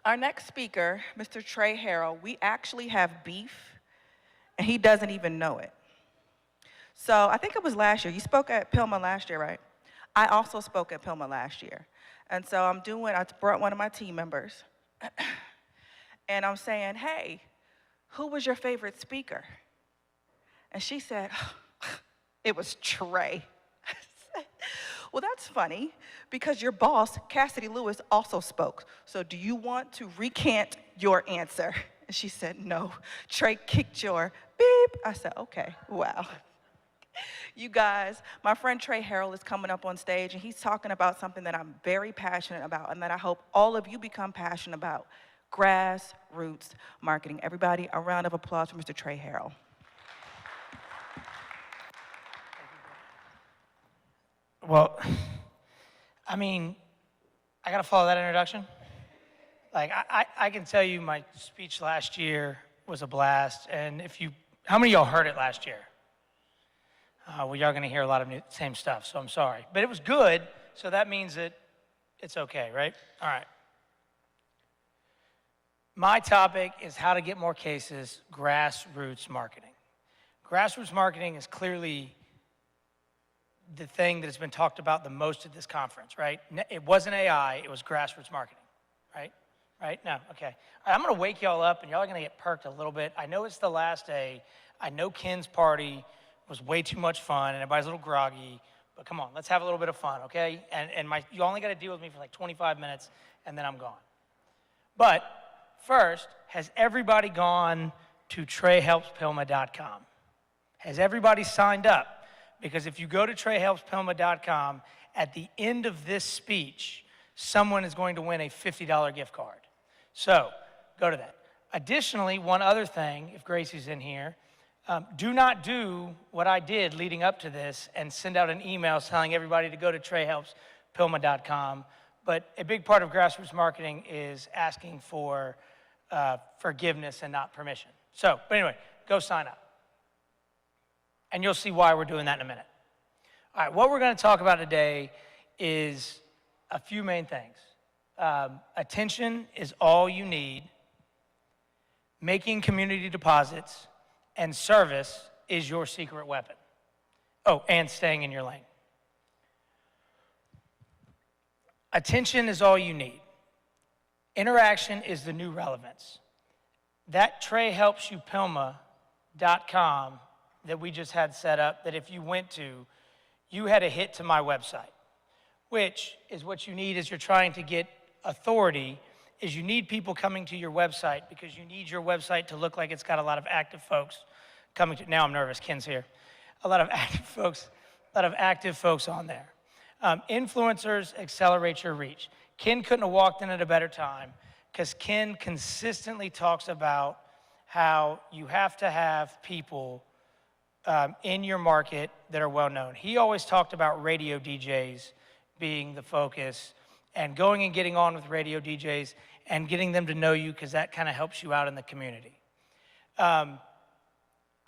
Our next speaker, Mr. Trey Harrell, we actually have beef, and he doesn't even know it. So I think it was last year. You spoke at PILMMA last year, right? I also spoke at PILMMA last year. And so I brought one of my team members, and I'm saying, hey, who was your favorite speaker? And she said, it was Trey. I said, well, that's funny, because your boss, Cassidy Lewis, also spoke. So do you want to recant your answer? And she said, no, Trey kicked your beep. I said, okay, wow. You guys, my friend Trey Harrell is coming up on stage, and he's talking about something that I'm very passionate about and that I hope all of you become passionate about: grassroots marketing. Everybody, a round of applause for Mr. Trey Harrell. Well, I mean, I gotta follow that introduction. Like, I can tell you my speech last year was a blast, and how many of y'all heard it last year? Well, y'all gonna hear a lot of same stuff, so I'm sorry. But it was good, so that means that it's okay, right? All right. My topic is how to get more cases, grassroots marketing. Grassroots marketing is clearly the thing that has been talked about the most at this conference, right? It wasn't AI, it was grassroots marketing, right? Right? No, okay. All right, I'm gonna wake y'all up, and y'all are gonna get perked a little bit. I know it's the last day. I know Ken's party was way too much fun, and everybody's a little groggy, but come on, let's have a little bit of fun, okay? You only gotta deal with me for like 25 minutes, and then I'm gone. But first, has everybody gone to TreyHelpsPILMMA.com? Has everybody signed up? Because if you go to TreyHelpsPILMMA.com, at the end of this speech, someone is going to win a $50 gift card. So, go to that. Additionally, one other thing, if Gracie's in here, do not do what I did leading up to this and send out an email telling everybody to go to TreyHelpsPILMMA.com. But a big part of grassroots marketing is asking for forgiveness and not permission. So, but anyway, go sign up. And you'll see why we're doing that in a minute. All right, what we're going to talk about today is a few main things. Attention is all you need. Making community deposits, and service is your secret weapon. Oh, and staying in your lane. Attention is all you need. Interaction is the new relevance. That TreyHelpsYouPILMMA.com that we just had set up, that if you went to, you had a hit to my website, which is what you need as you're trying to get authority, is you need people coming to your website because you need your website to look like it's got a lot of active folks coming to. Now I'm nervous, Ken's here. A lot of active folks on there. Influencers accelerate your reach. Ken couldn't have walked in at a better time because Ken consistently talks about how you have to have people in your market that are well known. He always talked about radio DJs being the focus and going and getting on with radio DJs and getting them to know you because that kind of helps you out in the community. I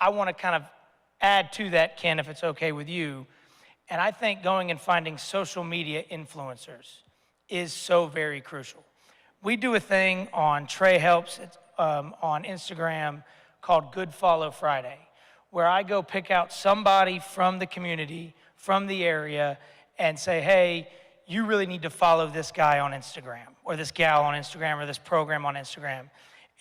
want to kind of add to that, Ken, if it's okay with you. And I think going and finding social media influencers is so very crucial. We do a thing on Trey Helps on Instagram called Good Follow Friday, where I go pick out somebody from the community, from the area, and say, hey, you really need to follow this guy on Instagram, or this gal on Instagram, or this program on Instagram.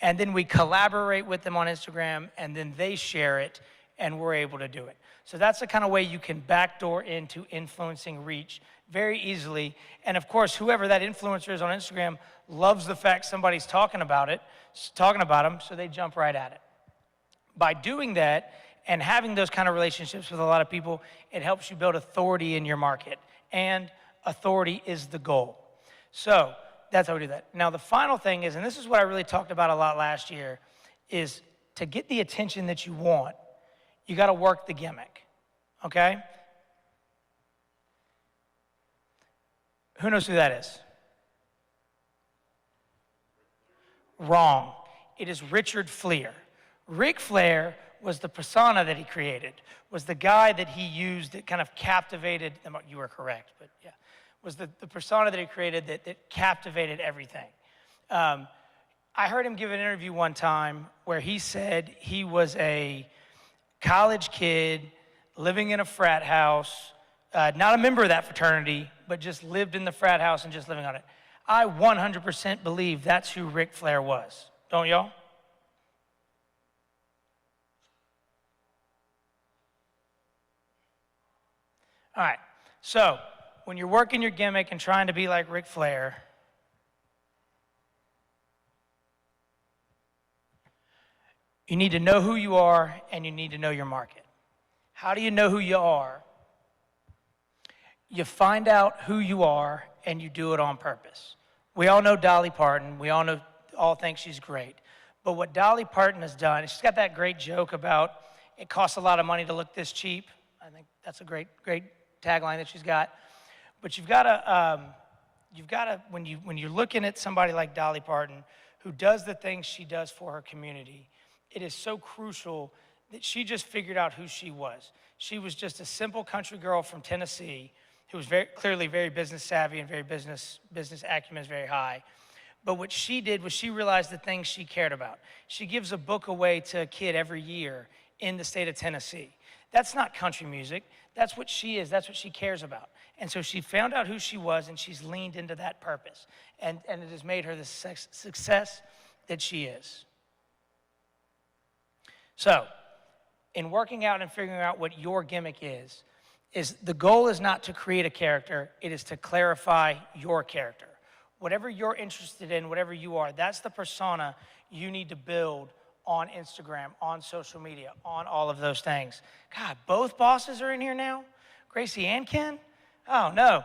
And then we collaborate with them on Instagram, and then they share it, and we're able to do it. So that's the kind of way you can backdoor into influencing reach very easily. And of course, whoever that influencer is on Instagram loves the fact somebody's talking about them, so they jump right at it. By doing that and having those kind of relationships with a lot of people, it helps you build authority in your market. And authority is the goal. So that's how we do that. Now, the final thing is, and this is what I really talked about a lot last year, is to get the attention that you want, you got to work the gimmick, okay? Who knows who that is? Wrong. It is Richard Fleer. Ric Flair was the persona that he created, was the guy that he used that kind of captivated, you were correct, but yeah, was the persona that he created that captivated everything. I heard him give an interview one time where he said he was a college kid living in a frat house, not a member of that fraternity, but just lived in the frat house and just living on it. I 100% believe that's who Ric Flair was. Don't y'all? All right, so when you're working your gimmick and trying to be like Ric Flair, you need to know who you are and you need to know your market. How do you know who you are? You find out who you are and you do it on purpose. We all know Dolly Parton. We all think she's great. But what Dolly Parton has done, she's got that great joke about it costs a lot of money to look this cheap. I think that's a great tagline that she's got. But you've got to, when you're looking at somebody like Dolly Parton, who does the things she does for her community, it is so crucial that she just figured out who she was. She was just a simple country girl from Tennessee who was clearly very business savvy and very business acumen is very high. But what she did was she realized the things she cared about. She gives a book away to a kid every year in the state of Tennessee. That's not country music. That's what she is. That's what she cares about. And so she found out who she was, and she's leaned into that purpose. And it has made her the success that she is. So, in working out and figuring out what your gimmick is the goal is not to create a character, it is to clarify your character. Whatever you're interested in, whatever you are, that's the persona you need to build on Instagram, on social media, on all of those things. God, both bosses are in here now? Gracie and Ken? Oh, no.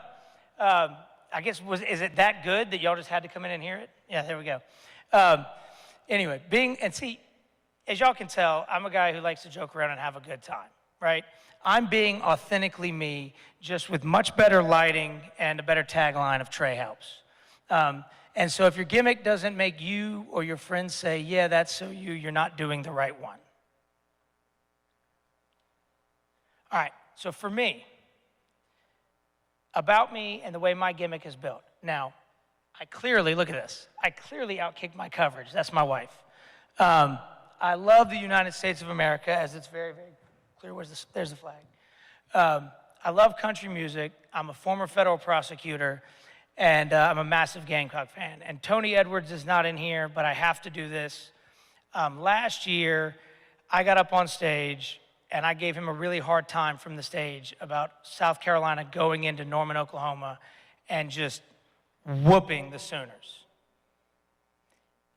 I guess, is it that good that y'all just had to come in and hear it? Yeah, there we go. Anyway, as y'all can tell, I'm a guy who likes to joke around and have a good time, right? I'm being authentically me, just with much better lighting and a better tagline of Trey helps. And so if your gimmick doesn't make you or your friends say, yeah, that's so you're not doing the right one. All right, so for me, about me and the way my gimmick is built. Now, look at this. I clearly outkicked my coverage. That's my wife. I love the United States of America, as it's very, very clear. There's the flag. I love country music. I'm a former federal prosecutor, and I'm a massive Gamecock fan. And Tony Edwards is not in here, but I have to do this. Last year, I got up on stage, and I gave him a really hard time from the stage about South Carolina going into Norman, Oklahoma, and just whooping the Sooners.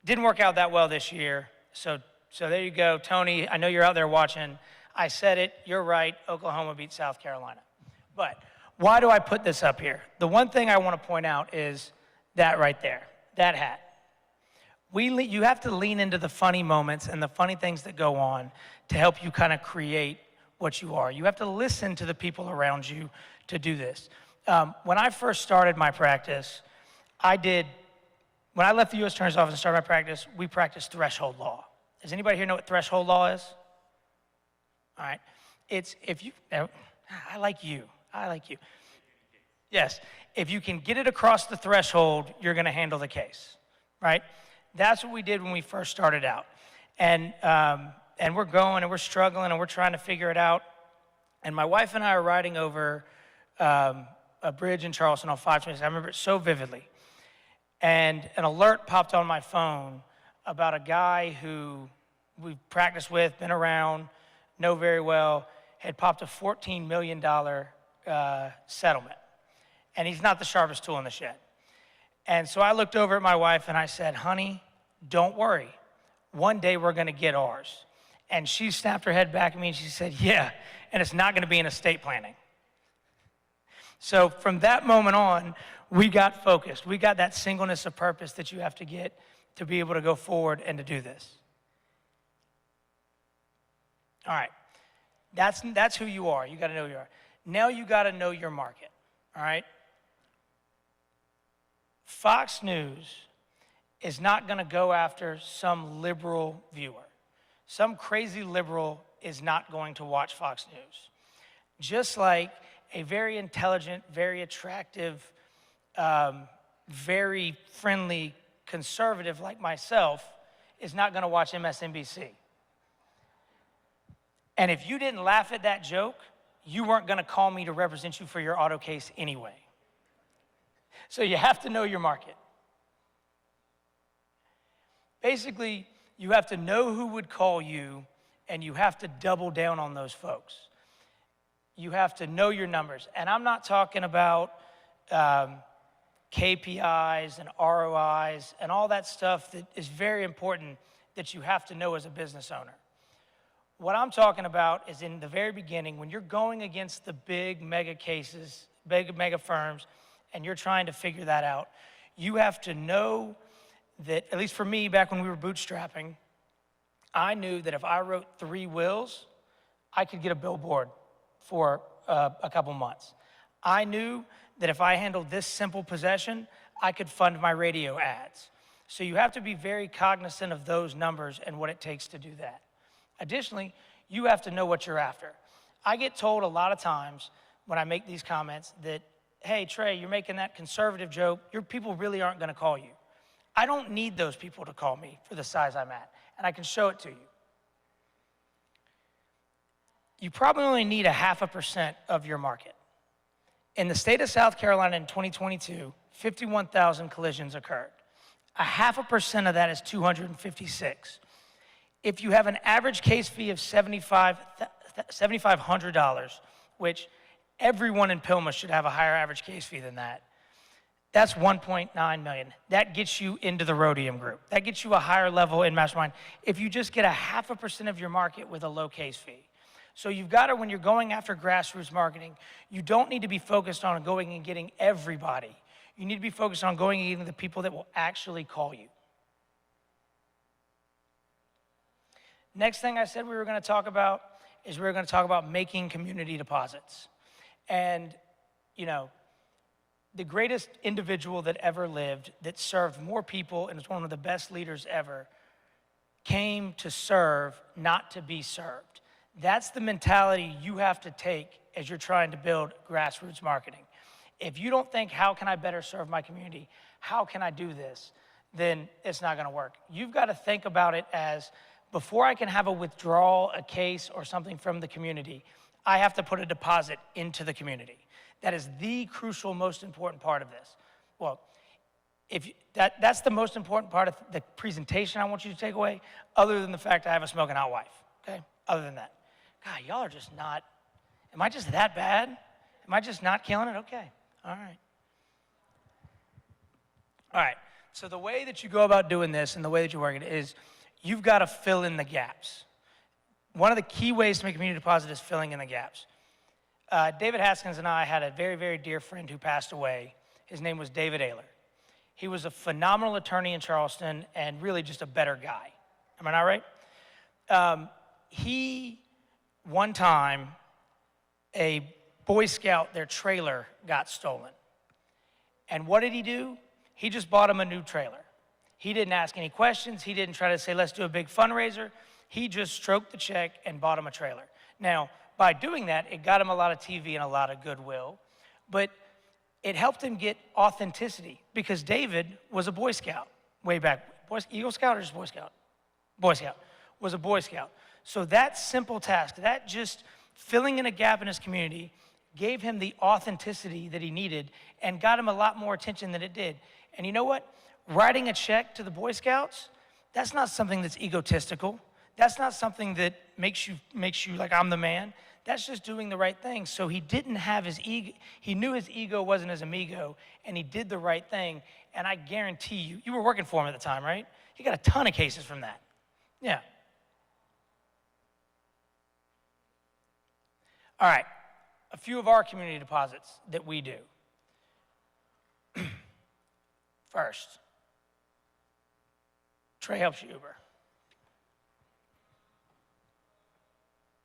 Didn't work out that well this year, so there you go. Tony, I know you're out there watching. I said it, you're right, Oklahoma beat South Carolina. But why do I put this up here? The one thing I want to point out is that right there, that hat. You have to lean into the funny moments and the funny things that go on to help you kind of create what you are. You have to listen to the people around you to do this. When I first started my practice, when I left the U.S. Attorney's Office and started my practice, we practiced threshold law. Does anybody here know what threshold law is? All right. I like you. Yes. If you can get it across the threshold, you're going to handle the case, right? That's what we did when we first started out. And we're going and we're struggling and we're trying to figure it out. And my wife and I are riding over a bridge in Charleston on 526. I remember it so vividly. And an alert popped on my phone about a guy who we've practiced with, been around, know very well, had popped a $14 million settlement. And he's not the sharpest tool in the shed. And so I looked over at my wife and I said, honey, don't worry. One day we're going to get ours. And she snapped her head back at me and she said, yeah, and it's not going to be in estate planning. So from that moment on, we got focused. We got that singleness of purpose that you have to get to be able to go forward and to do this. All right. That's who you are. You got to know who you are. Now you got to know your market. All right? Fox News is not going to go after some liberal viewer. Some crazy liberal is not going to watch Fox News. Just like a very intelligent, very attractive, very friendly conservative like myself is not going to watch MSNBC. And if you didn't laugh at that joke, you weren't going to call me to represent you for your auto case anyway. So you have to know your market. Basically, you have to know who would call you, and you have to double down on those folks. You have to know your numbers. And I'm not talking about KPIs and ROIs and all that stuff that is very important that you have to know as a business owner. What I'm talking about is in the very beginning, when you're going against the big mega cases, big mega firms, and you're trying to figure that out, you have to know that, at least for me, back when we were bootstrapping, I knew that if I wrote 3 wills, I could get a billboard for a couple months. I knew that if I handled this simple possession, I could fund my radio ads. So you have to be very cognizant of those numbers and what it takes to do that. Additionally, you have to know what you're after. I get told a lot of times when I make these comments that, hey, Trey, you're making that conservative joke. Your people really aren't going to call you. I don't need those people to call me for the size I'm at, and I can show it to you. You probably only need 0.5% of your market. In the state of South Carolina in 2022, 51,000 collisions occurred. 0.5% of that is 256. If you have an average case fee of $7,500, which everyone in PILMMA should have a higher average case fee than that, that's 1.9 million. That gets you into the Rhodium group. That gets you a higher level in Mastermind if you just get 0.5% of your market with a low case fee. So you've got to, when you're going after grassroots marketing, you don't need to be focused on going and getting everybody. You need to be focused on going and getting the people that will actually call you. Next thing I said we were going to talk about is we were going to talk about making community deposits. And, you know, the greatest individual that ever lived, that served more people and was one of the best leaders ever, came to serve, not to be served. That's the mentality you have to take as you're trying to build grassroots marketing. If you don't think, how can I better serve my community? How can I do this? Then it's not going to work. You've got to think about it as, before I can have a withdrawal, a case, or something from the community, I have to put a deposit into the community. That is the crucial, most important part of this. Well, that's the most important part of the presentation I want you to take away, other than the fact I have a smoking hot wife, okay? Other than that. God, y'all are just not, am I just that bad? Am I just not killing it? Okay, all right. All right, so the way that you go about doing this and the way that you work it is, you've got to fill in the gaps. One of the key ways to make a community deposit is filling in the gaps. David Haskins and I had a very, very dear friend who passed away. His name was David Ayler. He was a phenomenal attorney in Charleston and really just a better guy. Am I not right? One time, a Boy Scout, their trailer got stolen. And what did he do? He just bought him a new trailer. He didn't ask any questions. He didn't try to say, let's do a big fundraiser. He just stroked the check and bought him a trailer. Now, by doing that, it got him a lot of TV and a lot of goodwill, but it helped him get authenticity because David was a Boy Scout way back. Eagle Scout or just Boy Scout? Boy Scout. Was a Boy Scout. So that simple task, that just filling in a gap in his community, gave him the authenticity that he needed and got him a lot more attention than it did. And you know what? Writing a check to the Boy Scouts, that's not something that's egotistical. That's not something that makes you like, I'm the man. That's just doing the right thing. So he didn't have his ego. He knew his ego wasn't his amigo, and he did the right thing. And I guarantee you, you were working for him at the time, right? He got a ton of cases from that. Yeah. All right, a few of our community deposits that we do. First, Trey helps you Uber.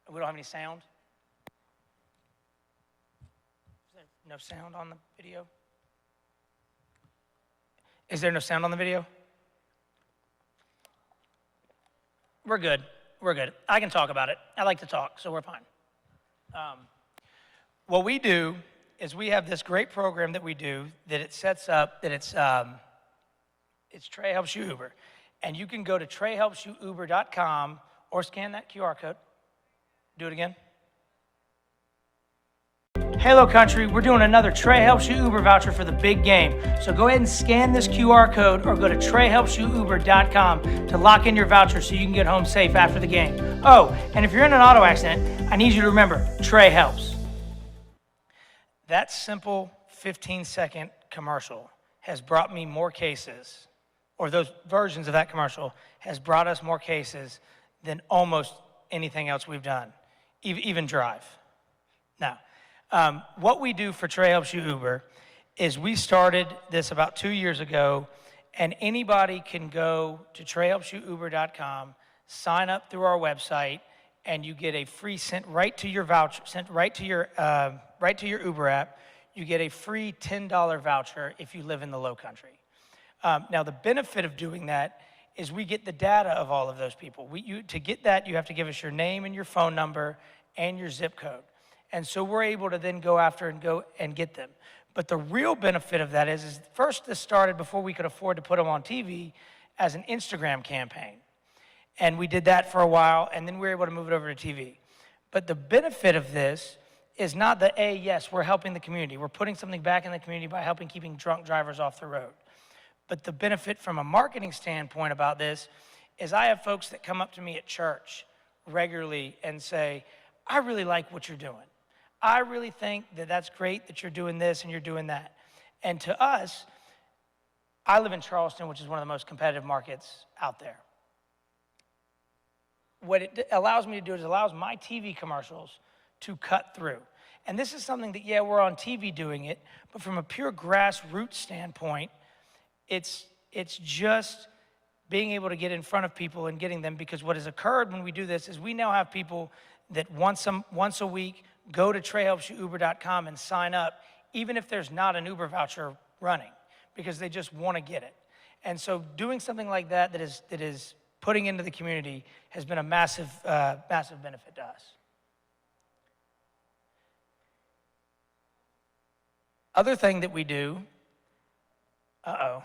We don't have any sound? Is there no sound on the video? Is there no sound on the video? We're good. We're good. I can talk about it. I like to talk, so we're fine. What we do is we have this great program that we do that it sets up, that it's It's Trey Helps You Uber. And you can go to treyhelpsyouuber.com or scan that QR code. Do it again. Halo Country, we're doing another Trey Helps You Uber voucher for the big game. So go ahead and scan this QR code or go to treyhelpsyouuber.com to lock in your voucher so you can get home safe after the game. Oh, and if you're in an auto accident, I need you to remember, Trey helps. That simple 15-second commercial has brought me more cases, or those versions of that commercial has brought us more cases than almost anything else we've done, even Drive. Now, what we do for Trey Helps You Uber is we started this about 2 years ago, and anybody can go to treyhelpsyouuber.com, sign up through our website, and you get a free sent right to your voucher, sent right to your Uber app. You get a free $10 voucher if you live in the Low Country. Now, the benefit of doing that is we get the data of all of those people. To get that, you have to give us your name and your phone number and your zip code. And so we're able to then go after and go and get them. But the real benefit of that is first this started before we could afford to put them on TV as an Instagram campaign. And we did that for a while, and then we were able to move it over to TV. But the benefit of this is not that, yes, we're helping the community. We're putting something back in the community by helping keeping drunk drivers off the road. But the benefit from a marketing standpoint about this is I have folks that come up to me at church regularly and say, I really like what you're doing. I really think that that's great that you're doing this and you're doing that. And to us, I live in Charleston, which is one of the most competitive markets out there. What it allows me to do is allows my TV commercials to cut through. And this is something that, we're on TV doing it, but from a pure grassroots standpoint, it's just being able to get in front of people and getting them, because what has occurred when we do this is we now have people that once a week go to treyhelpsyouuber.com and sign up, even if there's not an Uber voucher running, because they just want to get it. And so doing something like that is putting into the community has been a massive benefit to us. Other thing that we do, I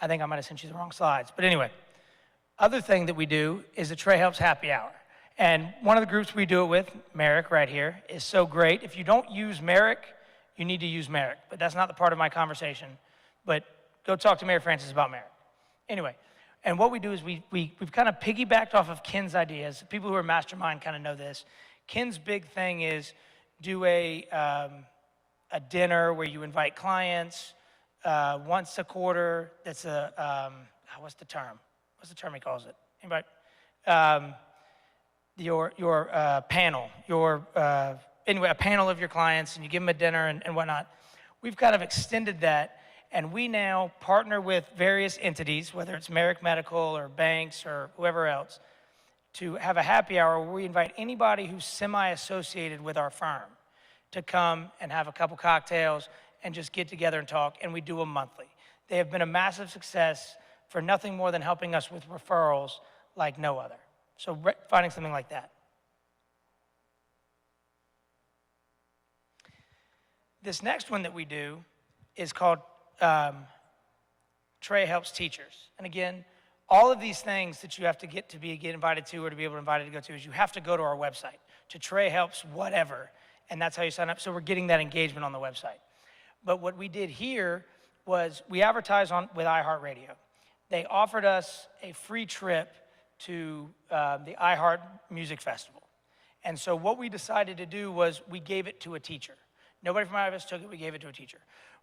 think I might have sent you the wrong slides, but anyway, other thing that we do is the Trey Helps Happy Hour. And one of the groups we do it with, Merrick right here, is so great. If you don't use Merrick, you need to use Merrick. But that's not the part of my conversation. But go talk to Mayor Francis about Merrick. Anyway, and what we do is we've kind of piggybacked off of Ken's ideas. People who are mastermind kind of know this. Ken's big thing is do a dinner where you invite clients once a quarter. That's what's the term? What's the term he calls it? Anybody? Your panel, anyway, a panel of your clients, and you give them a dinner and whatnot. We've kind of extended that, and we now partner with various entities, whether it's Merrick Medical or banks or whoever else, to have a happy hour where we invite anybody who's semi-associated with our firm to come and have a couple cocktails and just get together and talk, and we do them monthly. They have been a massive success for nothing more than helping us with referrals like no other. So finding something like that. This next one that we do is called Trey Helps Teachers. And again, all of these things that you have to get invited to or to be able to invite to go to is you have to go to our website, to Trey Helps whatever, and that's how you sign up. So we're getting that engagement on the website. But what we did here was we advertised with iHeartRadio. They offered us a free trip to the iHeart Music Festival. And so what we decided to do was we gave it to a teacher. Nobody from IFS took it, we gave it to a teacher.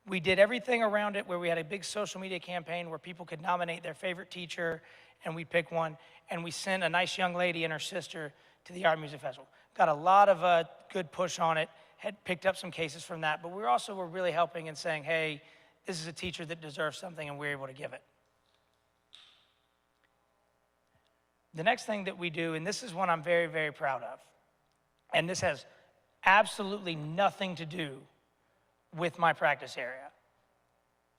We did everything around it where we had a big social media campaign where people could nominate their favorite teacher, and we pick one, and we sent a nice young lady and her sister to the iHeart Music Festival. Got a lot of good push on it, had picked up some cases from that, but we also were really helping and saying, hey, this is a teacher that deserves something, and we're able to give it. The next thing that we do, and this is one I'm very, very proud of, and this has absolutely nothing to do with my practice area.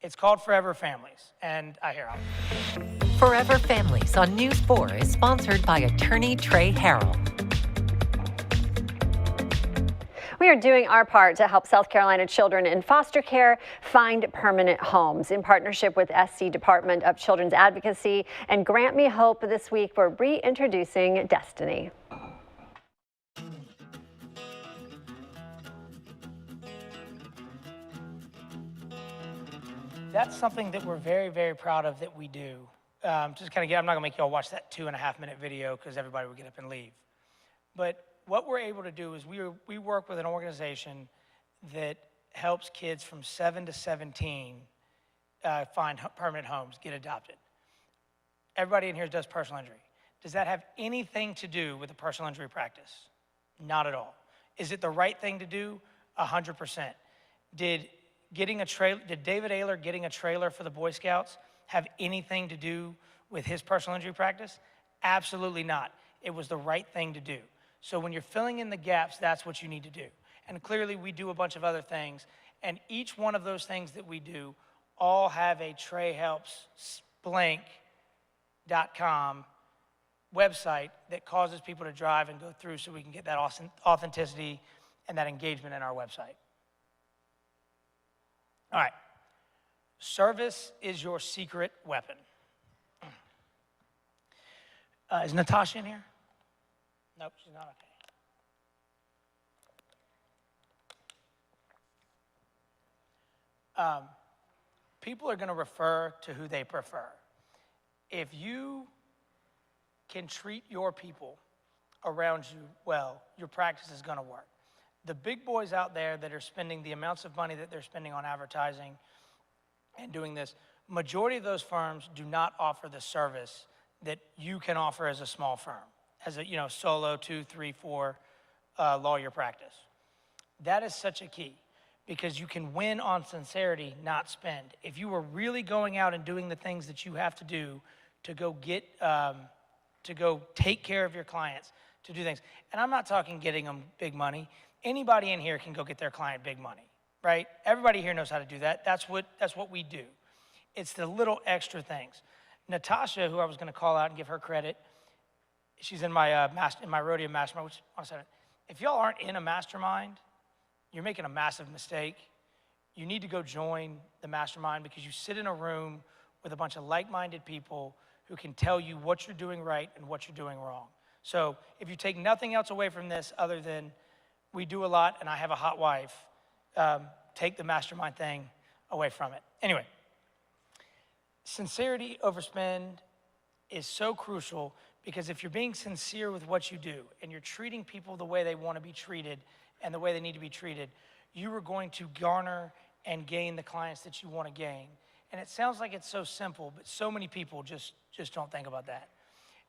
It's called Forever Families, and Forever Families on News 4 is sponsored by attorney Trey Harrell. We are doing our part to help South Carolina children in foster care find permanent homes. In partnership with SC Department of Children's Advocacy and Grant Me Hope, this week we're reintroducing Destiny. That's something that we're very, very proud of that we do. Just kind of I'm not gonna make y'all watch that 2.5-minute video because everybody would get up and leave. But what we're able to do is we work with an organization that helps kids from 7 to 17 find permanent homes, get adopted. Everybody in here does personal injury. Does that have anything to do with the personal injury practice? Not at all. Is it the right thing to do? 100%. Did David Ayler getting a trailer for the Boy Scouts have anything to do with his personal injury practice? Absolutely not. It was the right thing to do. So when you're filling in the gaps, that's what you need to do. And clearly we do a bunch of other things, and each one of those things that we do all have a TreyHelpsBlank.com website that causes people to drive and go through so we can get that authenticity and that engagement in our website. All right, service is your secret weapon. Is Natasha in here? Nope, she's not. Okay. People are gonna refer to who they prefer. If you can treat your people around you well, your practice is gonna work. The big boys out there that are spending the amounts of money that they're spending on advertising and doing this, majority of those firms do not offer the service that you can offer as a small firm, as a solo 2, 3, 4 lawyer practice. That is such a key because you can win on sincerity, not spend. If you were really going out and doing the things that you have to do to go get, to go take care of your clients, to do things, and I'm not talking getting them big money. Anybody in here can go get their client big money, right? Everybody here knows how to do that. That's what we do. It's the little extra things. Natasha, who I was gonna call out and give her credit, she's in my rodeo mastermind, which, one second. If y'all aren't in a mastermind, you're making a massive mistake. You need to go join the mastermind because you sit in a room with a bunch of like-minded people who can tell you what you're doing right and what you're doing wrong. So if you take nothing else away from this other than we do a lot and I have a hot wife, take the mastermind thing away from it. Anyway, sincerity over spend is so crucial because if you're being sincere with what you do and you're treating people the way they want to be treated and the way they need to be treated, you are going to garner and gain the clients that you want to gain. And it sounds like it's so simple, but so many people just don't think about that.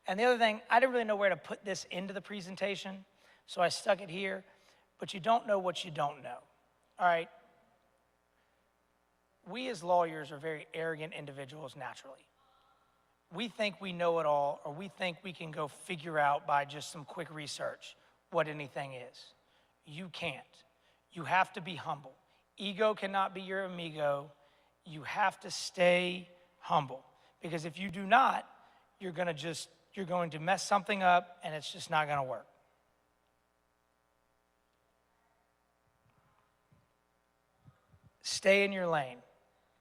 And the other thing, I didn't really know where to put this into the presentation, so I stuck it here, but you don't know what you don't know, all right? We as lawyers are very arrogant individuals naturally. We think we know it all, or we think we can go figure out by just some quick research what anything is. You can't. You have to be humble. Ego cannot be your amigo. You have to stay humble, because if you do not, you're going to mess something up and it's just not going to work. Stay in your lane.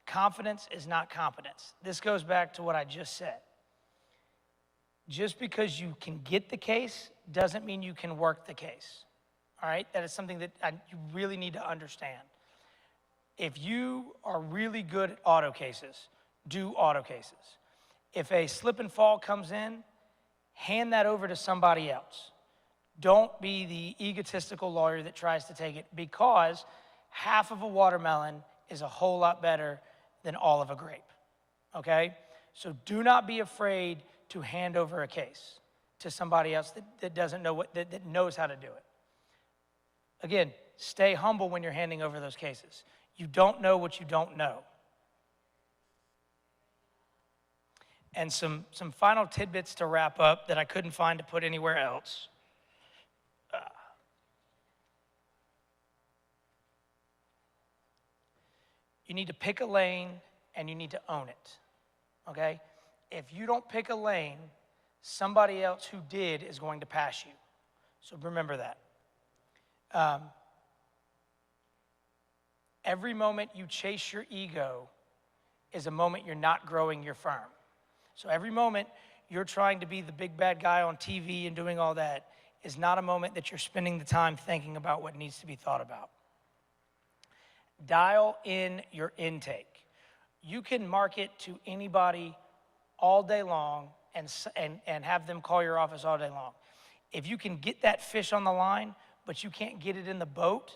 Confidence is not competence. This goes back to what I just said. Just because you can get the case doesn't mean you can work the case. All right? That is something that you really need to understand. If you are really good at auto cases, do auto cases. If a slip and fall comes in, hand that over to somebody else. Don't be the egotistical lawyer that tries to take it, because half of a watermelon is a whole lot better than all of a grape, okay? So do not be afraid to hand over a case to somebody else that doesn't know that knows how to do it. Again, stay humble when you're handing over those cases. You don't know what you don't know. And some final tidbits to wrap up that I couldn't find to put anywhere else. You need to pick a lane and you need to own it, okay? If you don't pick a lane, somebody else who did is going to pass you. So remember that. Every moment you chase your ego is a moment you're not growing your firm. So every moment you're trying to be the big bad guy on TV and doing all that is not a moment that you're spending the time thinking about what needs to be thought about. Dial in your intake. You can market to anybody all day long and have them call your office all day long. If you can get that fish on the line, but you can't get it in the boat,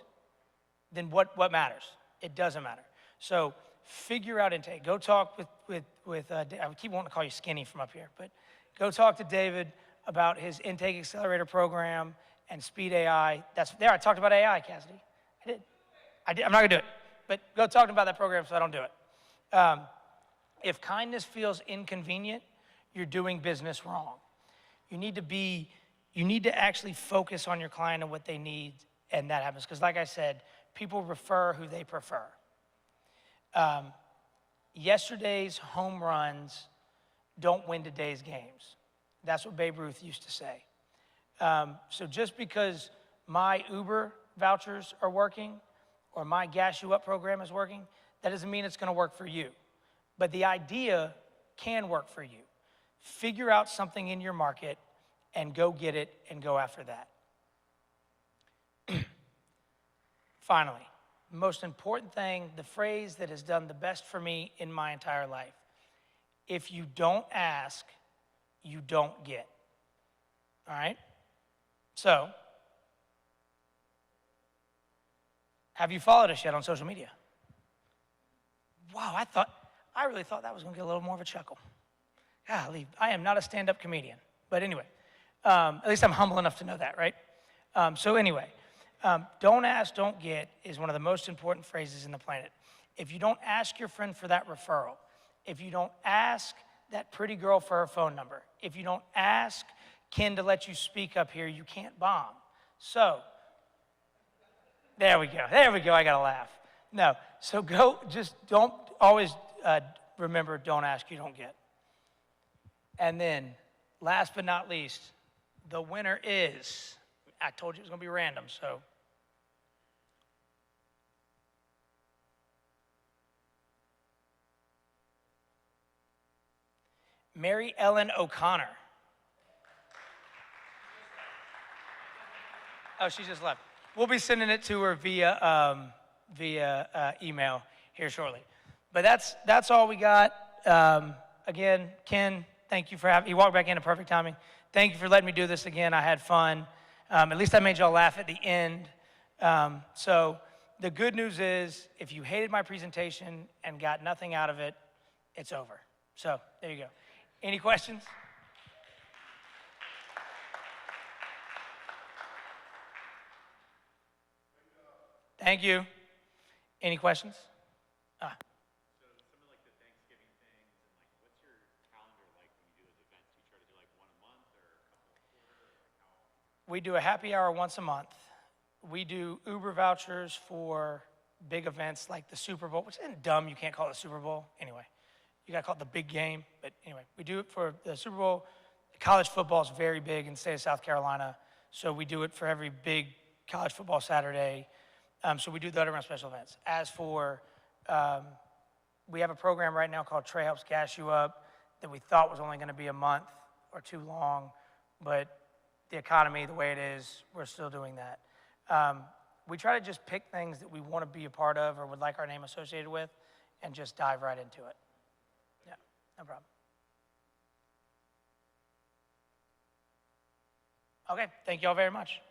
then what matters? It doesn't matter. So figure out intake. Go talk with I keep wanting to call you Skinny from up here, but go talk to David about his intake accelerator program and Speed AI. I talked about AI, Cassidy. I did. I'm not gonna do it, but go talk to him about that program so I don't do it. If kindness feels inconvenient, you're doing business wrong. You need to actually focus on your client and what they need, and that happens. Because like I said, people refer who they prefer. Yesterday's home runs don't win today's games. That's what Babe Ruth used to say. So just because my Uber vouchers are working or my Gas You Up program is working, that doesn't mean it's gonna work for you. But the idea can work for you. Figure out something in your market and go get it and go after that. Finally, the most important thing, the phrase that has done the best for me in my entire life: if you don't ask, you don't get. All right? So, have you followed us yet on social media? Wow, I really thought that was gonna get a little more of a chuckle. Golly, I am not a stand-up comedian. But anyway, at least I'm humble enough to know that, right? So anyway, don't ask, don't get is one of the most important phrases in the planet. If you don't ask your friend for that referral, if you don't ask that pretty girl for her phone number, if you don't ask Ken to let you speak up here, you can't bomb. So, there we go, I gotta laugh. No, so just don't always remember, don't ask, you don't get. And then, last but not least, the winner is, I told you it was gonna be random, so. Mary Ellen O'Connor. Oh, she just left. We'll be sending it to her via email here shortly. But that's all we got. Again, Ken, thank you for having, he walked back in at perfect timing. Thank you for letting me do this again. I had fun. At least I made y'all laugh at the end. So the good news is, if you hated my presentation and got nothing out of it, it's over. So there you go. Any questions? Thank you. Any questions? So some of like the Thanksgiving things and like what's your calendar like when you do those events? Do you try to do like one a month or a couple a quarter or like how? We do a happy hour once a month. We do Uber vouchers for big events like the Super Bowl, which isn't dumb, you can't call it a Super Bowl. Anyway, you gotta call it the big game. But anyway, we do it for the Super Bowl. College football is very big in the state of South Carolina, so we do it for every big college football Saturday. So we do that around special events. As for, we have a program right now called Trey Helps Gas You Up that we thought was only gonna be a month or too long, but the economy, the way it is, we're still doing that. We try to just pick things that we wanna be a part of or would like our name associated with and just dive right into it. Yeah, no problem. Okay, thank you all very much.